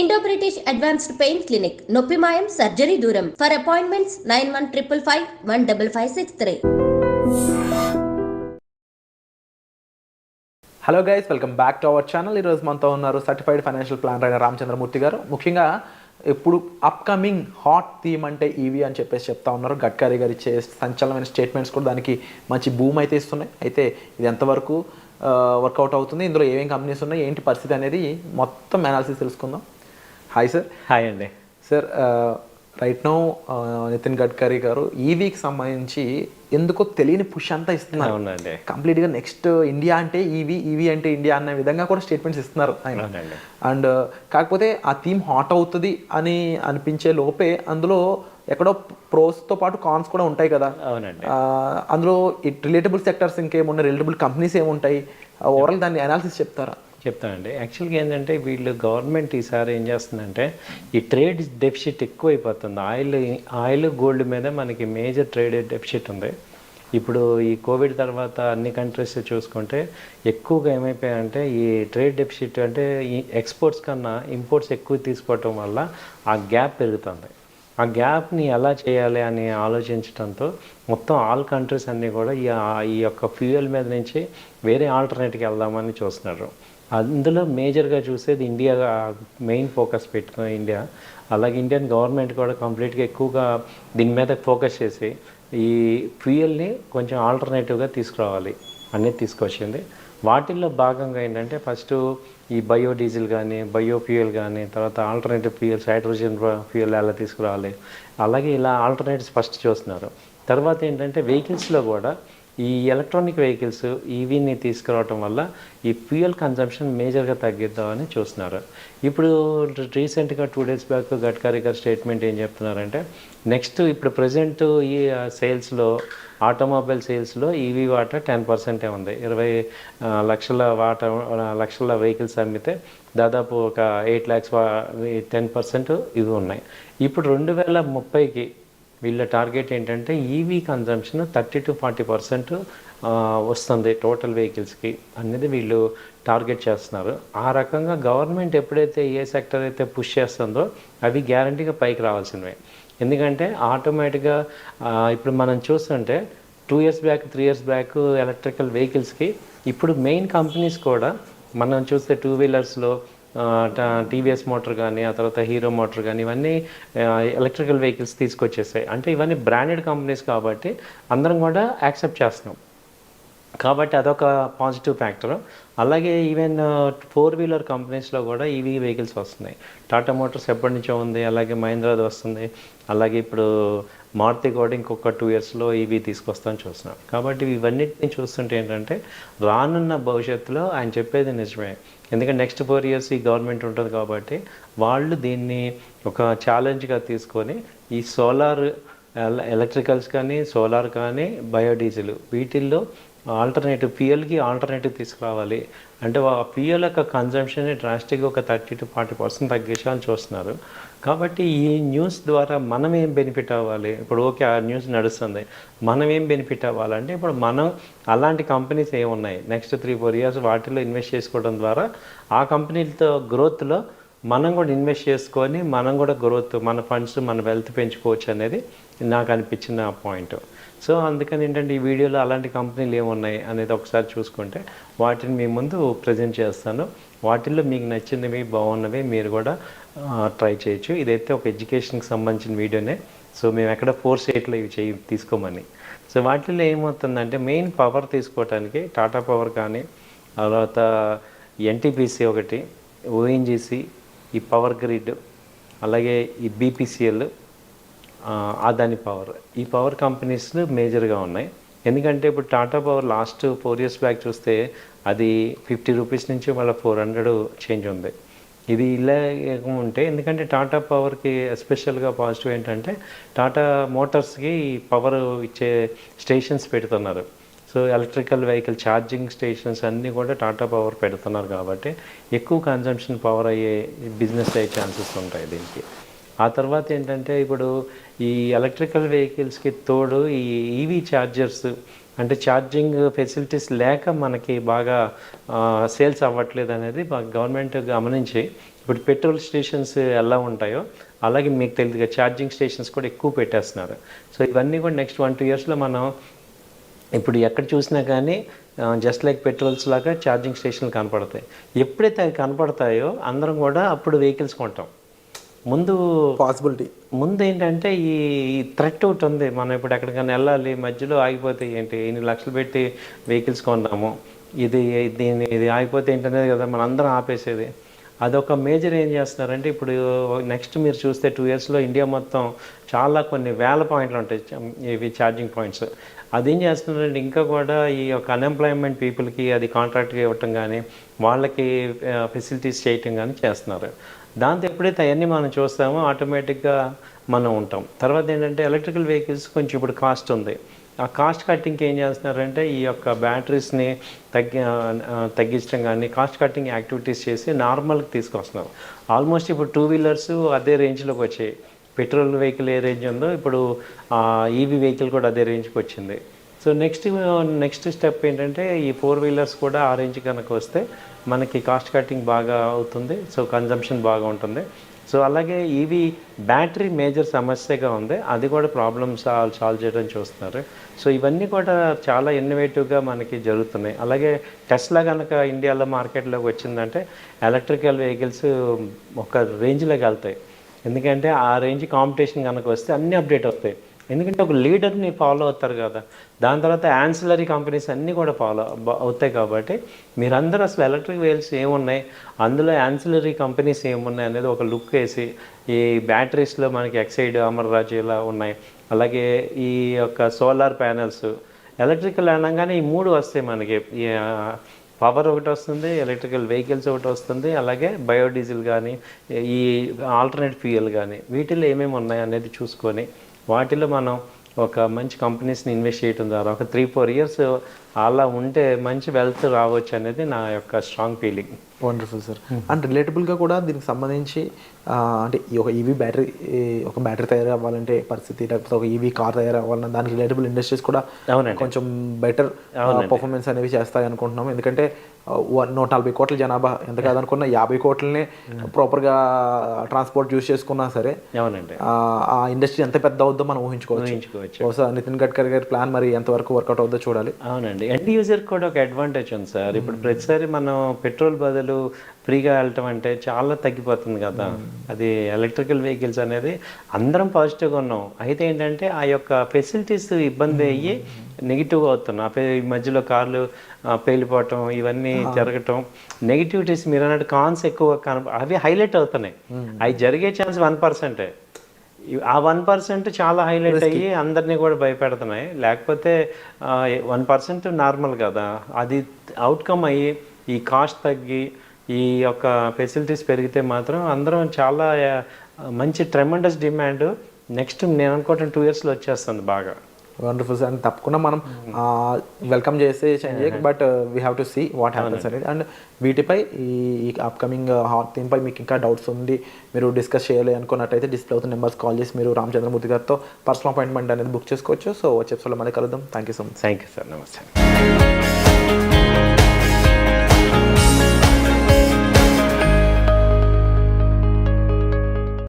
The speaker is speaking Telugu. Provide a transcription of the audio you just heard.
Indo British advanced pain clinic నొప్పి మాయం సర్జరీ దూరం for appointments 9155515563. Hello guys, welcome back to our channel. ఈరోజు మనతో ఉన్నారు సర్టిఫైడ్ ఫైనాన్షియల్ ప్లానర్ అయిన రామచంద్రమూర్తి గారు. ముఖ్యంగా ఇప్పుడు అప్కమింగ్ హాట్ థీమ్ అంటే ఈవీ అని చెప్పేసి చెప్తా ఉన్నారు. గడ్కరీ గారు ఇచ్చే సంచలనమైన స్టేట్మెంట్స్ కూడా దానికి మంచి బూమ్ అయితే ఇస్తున్నాయి. అయితే ఇది ఎంతవరకు వర్కౌట్ అవుతుంది, ఇందులో ఏమేమి కంపెనీస్ ఉన్నాయి, ఏంటి పరిస్థితి అనేది మొత్తం అనాలిసిస్ తెలుసుకుందాం. Hi sir. హాయ్ అండి. Sir, right now Nitin Gadkari గారు ఈవీకి సంబంధించి ఎందుకో తెలియని పుష్ అంతా ఇస్తున్నారు. అవునండి. కంప్లీట్గా నెక్స్ట్ ఇండియా అంటే ఈవీ అంటే ఇండియా అనే విధంగా కూడా స్టేట్మెంట్స్ ఇస్తున్నారు ఆయన. అండ్ కాకపోతే ఆ థీమ్ హాట్ అవుతుంది అని అనిపించే లోపే అందులో ఎక్కడో ప్రోస్తో పాటు కాన్స్ కూడా ఉంటాయి కదా. అవునండి. అందులో రిలేటబుల్ సెక్టర్స్ ఇంకేమున్నాయి, రిలేటబుల్ కంపెనీస్ ఏముంటాయి, ఓవరాల్ దాన్ని అనాలిసిస్ చెప్తారా? చెప్తానండి. యాక్చువల్గా ఏంటంటే వీళ్ళు గవర్నమెంట్ ఈసారి ఏం చేస్తుందంటే ఈ ట్రేడ్ డెఫిసిట్ ఎక్కువైపోతుంది. ఆయిల్ గోల్డ్ మీద మనకి మేజర్ ట్రేడ్ డెఫిసిట్ ఉంది. ఇప్పుడు ఈ కోవిడ్ తర్వాత అన్ని కంట్రీస్ చూసుకుంటే ఎక్కువగా ఏమైపోయాయంటే ఈ ట్రేడ్ డెఫిసిట్ అంటే ఈ ఎక్స్పోర్ట్స్ కన్నా ఇంపోర్ట్స్ ఎక్కువ తీసుకోవటం వల్ల ఆ గ్యాప్ పెరుగుతుంది. ఆ గ్యాప్ని ఎలా చేయాలి అని ఆలోచించడంతో మొత్తం ఆల్ కంట్రీస్ అన్నీ కూడా ఈ యొక్క ఫ్యూయల్ మీద నుంచి వేరే ఆల్టర్నేట్కి వెళ్దామని చూస్తున్నారు. అందులో మేజర్గా చూసేది ఇండియా మెయిన్ ఫోకస్ పెట్టుకుని ఇండియా. అలాగే ఇండియన్ గవర్నమెంట్ కూడా కంప్లీట్గా ఎక్కువగా దీని మీద ఫోకస్ చేసి ఈ ఫ్యూయల్ని కొంచెం ఆల్టర్నేటివ్గా తీసుకురావాలి అనేది తీసుకొచ్చింది. వాటిల్లో భాగంగా ఏంటంటే ఫస్ట్ ఈ బయోడీజిల్ కానీ బయోఫ్యూయల్ కానీ తర్వాత ఆల్టర్నేటివ్ ఫ్యూయల్స్ హైడ్రోజన్ ఫ్యూయల్ ఎలా తీసుకురావాలి, అలాగే ఇలా ఆల్టర్నేటివ్స్ ఫస్ట్ చూస్తున్నారు. తర్వాత ఏంటంటే వెహికల్స్లో కూడా ఈ ఎలక్ట్రానిక్ వెహికల్స్ ఈవీని తీసుకురావటం వల్ల ఈ ఫ్యూయల్ కన్జంప్షన్ మేజర్గా తగ్గిద్దామని చూస్తున్నారు. ఇప్పుడు రీసెంట్గా 2 days బ్యాక్ గడ్కరీ గారు స్టేట్మెంట్ ఏం చెప్తున్నారంటే నెక్స్ట్ ఇప్పుడు ప్రజెంట్ ఈ సేల్స్లో ఆటోమొబైల్ సేల్స్లో ఈవీ వాటా 10% ఉంది. 20 లక్షల వెహికల్స్ అమ్మితే దాదాపు ఒక 8 lakhs 10% ఇవి ఉన్నాయి. ఇప్పుడు 2030కి వీళ్ళ టార్గెట్ ఏంటంటే ఈవీ కన్జంప్షన్ 30 to 40% వస్తుంది టోటల్ వెహికల్స్కి అనేది వీళ్ళు టార్గెట్ చేస్తున్నారు. ఆ రకంగా గవర్నమెంట్ ఎప్పుడైతే ఏ సెక్టర్ అయితే పుష్ చేస్తుందో అవి గ్యారంటీగా పైకి రావాల్సినవే. ఎందుకంటే ఆటోమేటిక్గా ఇప్పుడు మనం చూస్తుంటే 2 years back 3 years back electrical వెహికల్స్కి ఇప్పుడు మెయిన్ కంపెనీస్ కూడా మనం చూస్తే 2 wheelersలో టీవీఎస్ మోటార్ కానీ ఆ తర్వాత హీరో మోటార్ కానీ ఇవన్నీ ఎలక్ట్రికల్ వెహికల్స్ తీసుకొచ్చేసాయి. అంటే ఇవన్నీ బ్రాండెడ్ కంపెనీస్ కాబట్టి అందరం కూడా యాక్సెప్ట్ చేస్తున్నాం. కాబట్టి అదొక పాజిటివ్ ఫ్యాక్టర్. అలాగే ఈవెన్ 4-wheeler కంపెనీస్లో కూడా ఈవీ వెహికల్స్ వస్తున్నాయి. టాటా మోటార్స్ ఎప్పటి నుంచో ఉంది, అలాగే మహీంద్రాది వస్తుంది, అలాగే ఇప్పుడు మారుతి కూడా ఇంకొక 2 yearsలో ఈవీ తీసుకొస్తామని చూస్తున్నాం. కాబట్టి ఇవన్నిటిని చూస్తుంటే ఏంటంటే రానున్న భవిష్యత్తులో ఆయన చెప్పేది నిజమే. ఎందుకంటే నెక్స్ట్ 4 years ఈ గవర్నమెంట్ ఉంటుంది కాబట్టి వాళ్ళు దీన్ని ఒక ఛాలెంజ్గా తీసుకొని ఈ సోలార్ ఎలక్ట్రికల్స్ కానీ సోలార్ కానీ బయోడీజిల్ వీటిల్లో ఫ్యూయల్కి ఆల్టర్నేటివ్ తీసుకురావాలి. అంటే ఆ ఫ్యూయల్ యొక్క కన్జంప్షన్ని డ్రాస్టిక్గా ఒక 30 to 40% తగ్గించాలని చూస్తున్నారు. కాబట్టి ఈ న్యూస్ ద్వారా మనం ఏం బెనిఫిట్ అవ్వాలి? ఇప్పుడు ఓకే, ఆ న్యూస్ నడుస్తుంది, మనం ఏం బెనిఫిట్ అవ్వాలంటే ఇప్పుడు మనం అలాంటి కంపెనీస్ ఏమున్నాయి నెక్స్ట్ 3-4 years వాటిలో ఇన్వెస్ట్ చేసుకోవడం ద్వారా ఆ కంపెనీలతో గ్రోత్లో మనం కూడా ఇన్వెస్ట్ చేసుకొని మనం కూడా గ్రోత్ మన ఫండ్స్ మన వెల్త్ పెంచుకోవచ్చు అనేది నాకు అనిపించిన పాయింట్. సో అందుకని ఏంటంటే ఈ వీడియోలో అలాంటి కంపెనీలు ఏమున్నాయి అనేది ఒకసారి చూసుకుంటే వాటిని మీ ముందు ప్రజెంట్ చేస్తాను. వాటిల్లో మీకు నచ్చినవి బాగున్నవి మీరు కూడా ట్రై చేయొచ్చు. ఇదైతే ఒక ఎడ్యుకేషన్కి సంబంధించిన వీడియోనే. సో మేము ఎక్కడ ఫోర్స్ చేయట్లేదు ఇవి తీసుకోమని. సో వాటిల్లో ఏమవుతుందంటే మెయిన్ పవర్ తీసుకోవడానికి టాటా పవర్ కానీ తర్వాత ఎన్టీపీసీ ఒకటి, ఓఎన్జీసీ, ఈ పవర్ గ్రిడ్, అలాగే ఈ బీపీసీఎల్, అదాని పవర్, ఈ పవర్ కంపెనీస్లు మేజర్గా ఉన్నాయి. ఎందుకంటే ఇప్పుడు Tata power last 4 years back చూస్తే అది 50 rupees నుంచి మళ్ళీ 400 చేంజ్ ఉంది. ఇది ఇలా ఉంటే ఎందుకంటే టాటా పవర్కి ఎస్పెషల్గా పాజిటివ్ ఏంటంటే టాటా మోటార్స్కి పవర్ ఇచ్చే స్టేషన్స్ పెడుతున్నారు. So electrical vehicle charging stations అన్నీ కూడా టాటా పవర్ పెడుతున్నారు కాబట్టి ఎక్కువ కన్జంప్షన్ పవర్ అయ్యే బిజినెస్ అయ్యే ఛాన్సెస్ ఉంటాయి దీనికి. ఆ తర్వాత ఏంటంటే ఇప్పుడు ఈ ఎలక్ట్రికల్ వెహికల్స్కి తోడు ఈ ఈవీ ఛార్జర్స్ అంటే ఛార్జింగ్ ఫెసిలిటీస్ లేక మనకి బాగా సేల్స్ అవ్వట్లేదు అనేది గవర్నమెంట్ గమనించి ఇప్పుడు పెట్రోల్ స్టేషన్స్ ఎలా ఉంటాయో అలాగే మీకు తెలియదుగా ఛార్జింగ్ స్టేషన్స్ కూడా ఎక్కువ పెట్టేస్తున్నారు. సో ఇవన్నీ కూడా నెక్స్ట్ 1-2 ఇయర్స్లో మనం ఇప్పుడు ఎక్కడ చూసినా కానీ జస్ట్ లైక్ పెట్రోల్స్ లాగా ఛార్జింగ్ స్టేషన్లు కనపడతాయి. ఎప్పుడైతే అవి కనపడతాయో అందరం కూడా అప్పుడు వెహికల్స్ కొంటాం. ముందు ఏంటంటే ఈ థ్రెట్ ఒకటి ఉంది, మనం ఇప్పుడు ఎక్కడికైనా వెళ్ళాలి మధ్యలో ఆగిపోతే ఏంటి, ఇన్ని లక్షలు పెట్టి వెహికల్స్ కొన్నాము, ఇది ఆగిపోతే ఏంటనేది కదా మనం అందరం ఆపేసేది. అదొక మేజర్ ఏం చేస్తున్నారంటే ఇప్పుడు నెక్స్ట్ మీరు చూస్తే 2 ఇయర్స్లో ఇండియా మొత్తం చాలా కొన్ని వేల పాయింట్లు ఉంటాయి ఇవి ఛార్జింగ్ పాయింట్స్. అదేం చేస్తున్నారంటే ఇంకా కూడా ఈ యొక్క అన్ఎంప్లాయ్మెంట్ పీపుల్కి అది కాంట్రాక్ట్గా ఇవ్వటం కానీ వాళ్ళకి ఫెసిలిటీస్ చేయటం కానీ చేస్తున్నారు. దాంతో ఎప్పుడైతే అవన్నీ మనం చూస్తామో ఆటోమేటిక్గా మనం ఉంటాం. తర్వాత ఏంటంటే ఎలక్ట్రికల్ వెహికల్స్ కొంచెం ఇప్పుడు కాస్ట్ ఉంది. ఆ కాస్ట్ కట్టింగ్కి ఏం చేస్తున్నారంటే ఈ యొక్క బ్యాటరీస్ని తగ్గించడం కానీ కాస్ట్ కట్టింగ్ యాక్టివిటీస్ చేసి నార్మల్కి తీసుకొస్తున్నారు. ఆల్మోస్ట్ ఇప్పుడు 2 వీలర్స్ అదే రేంజ్లోకి వచ్చాయి. పెట్రోల్ వెహికల్ ఏ రేంజ్ ఉందో ఇప్పుడు ఈవీ వెహికల్ కూడా అదే రేంజ్కి వచ్చింది. సో నెక్స్ట్ స్టెప్ ఏంటంటే ఈ 4 వీలర్స్ కూడా ఆ రేంజ్ కనుక వస్తే మనకి కాస్ట్ కట్టింగ్ బాగా అవుతుంది. సో కన్జంప్షన్ బాగా ఉంటుంది. సో అలాగే ఈవీ బ్యాటరీ మేజర్ సమస్యగా ఉంది, అది కూడా ప్రాబ్లమ్స్ సాల్వ్ చేయడం చూస్తున్నారు. సో ఇవన్నీ కూడా చాలా ఇన్నోవేటివ్గా మనకి జరుగుతున్నాయి. అలాగే టెస్లా కనుక ఇండియాలో మార్కెట్లోకి వచ్చిందంటే ఎలక్ట్రికల్ వెహికల్స్ ఒక రేంజ్లోకి వెళ్తాయి. ఎందుకంటే ఆ రేంజ్ కాంపిటీషన్ కనుక వస్తే అన్నీ అప్డేట్ అవుతాయి. ఎందుకంటే ఒక లీడర్ని ఫాలో అవుతారు కదా, దాని తర్వాత యాన్సిలరీ కంపెనీస్ అన్నీ కూడా ఫాలో అవుతాయి. కాబట్టి మీరందరూ అసలు ఎలక్ట్రిక్ వెహికల్స్ ఏమున్నాయి, అందులో యాన్సిలరీ కంపెనీస్ ఏమున్నాయి అనేది ఒక లుక్ వేసి, ఈ బ్యాటరీస్లో మనకి ఎక్సైడ్, అమర్రాజ్ ఇలా ఉన్నాయి. అలాగే ఈ యొక్క సోలార్ ప్యానెల్స్, ఎలక్ట్రికల్ అనగానే ఈ 3 వస్తాయి మనకి. పవర్ ఒకటి వస్తుంది, ఎలక్ట్రికల్ వెహికల్స్ ఒకటి వస్తుంది, అలాగే బయోడీజిల్ కానీ ఈ ఆల్టర్నేట్ ఫ్యూయల్ కానీ వీటిల్లో ఏమేమి ఉన్నాయి అనేది చూసుకొని వాటిలో మనం ఒక మంచి కంపెనీస్ని ఇన్వెస్ట్ చేయడం ద్వారా ఒక 3-4 ఇయర్స్ అలా ఉంటే మంచి వెల్త్ రావచ్చు అనేది నా యొక్క strong feeling. Wonderful sir. And రిలేటబుల్గా కూడా దీనికి సంబంధించి అంటే ఈ ఒక ఈవీ బ్యాటరీ తయారు అవ్వాలంటే పరిస్థితి, లేకపోతే ఒక ఈవీ కార్ తయారు అవ్వాలన్నా దానికి రిలేటబుల్ ఇండస్ట్రీస్ కూడా కొంచెం బెటర్ పర్ఫార్మెన్స్ అనేవి చేస్తాయి అనుకుంటున్నాం. ఎందుకంటే 140 కోట్ల జనాభా ఎంత కాదనుకున్నా 50 కోట్లనే ప్రాపర్గా ట్రాన్స్పోర్ట్ యూజ్ చేసుకున్నా సరే ఆ ఇండస్ట్రీ ఎంత పెద్ద అవుద్దో మనం ఊహించుకోవచ్చు. బహుశా నితిన్ గడ్కరీ గారి ప్లాన్ మరి ఎంతవరకు వర్కౌట్ అవుద్దో చూడాలి. అవునండి, ఎండ్ యూజర్ కూడా ఒక అడ్వాంటేజ్ ఉంది సార్. ఇప్పుడు ప్రతిసారి మనం పెట్రోల్ బదులు ఫ్రీగా వెళ్ళటం అంటే చాలా తగ్గిపోతుంది కదా. అది ఎలక్ట్రికల్ వెహికల్స్ అనేది అందరం పాజిటివ్గా ఉన్నాం. అయితే ఏంటంటే ఆ యొక్క ఫెసిలిటీస్ ఇబ్బంది అయ్యి నెగిటివ్గా అవుతున్నాం. ఈ మధ్యలో కార్లు పేలిపోవటం ఇవన్నీ జరగటం, నెగిటివిటీస్ మీరు అన్నట్టు కాన్స్ ఎక్కువ అవి హైలైట్ అవుతున్నాయి. అవి జరిగే ఛాన్స్ 1%. ఆ 1% చాలా హైలైట్ అయ్యి అందరినీ కూడా భయపెడుతున్నాయి. లేకపోతే 1% నార్మల్ కదా, అది అవుట్కమ్ అయ్యి ఈ కాస్ట్ తగ్గి ఈ యొక్క ఫెసిలిటీస్ పెరిగితే మాత్రం అందరం చాలా మంచి ట్రెమెండస్ డిమాండ్ నెక్స్ట్ నేను అనుకోవటం 2 ఇయర్స్లో వచ్చేస్తుంది బాగా. Wonderful sir. అండ్ తప్పకుండా మనం వెల్కమ్ చేస్తే చేంజ్ చేయక, but we have to see what happens అనేది. అండ్ వీటిపై ఈ అప్కమింగ్ హాట్ థీమ్పై మీకు ఇంకా డౌట్స్ ఉండి మీరు డిస్కస్ చేయాలి అనుకున్నట్టయితే డిస్ప్లే అవుతున్న నెంబర్స్ కాల్ చేసి మీరు రామచంద్రమూర్తి గారితో పర్సనల్ అపాయింట్మెంట్ అనేది బుక్ చేసుకోవచ్చు. సో వచ్చే ఎపిసోడ్లో మళ్ళీ కలుద్దాం. Thank you so much. Thank you sir. నమస్తే.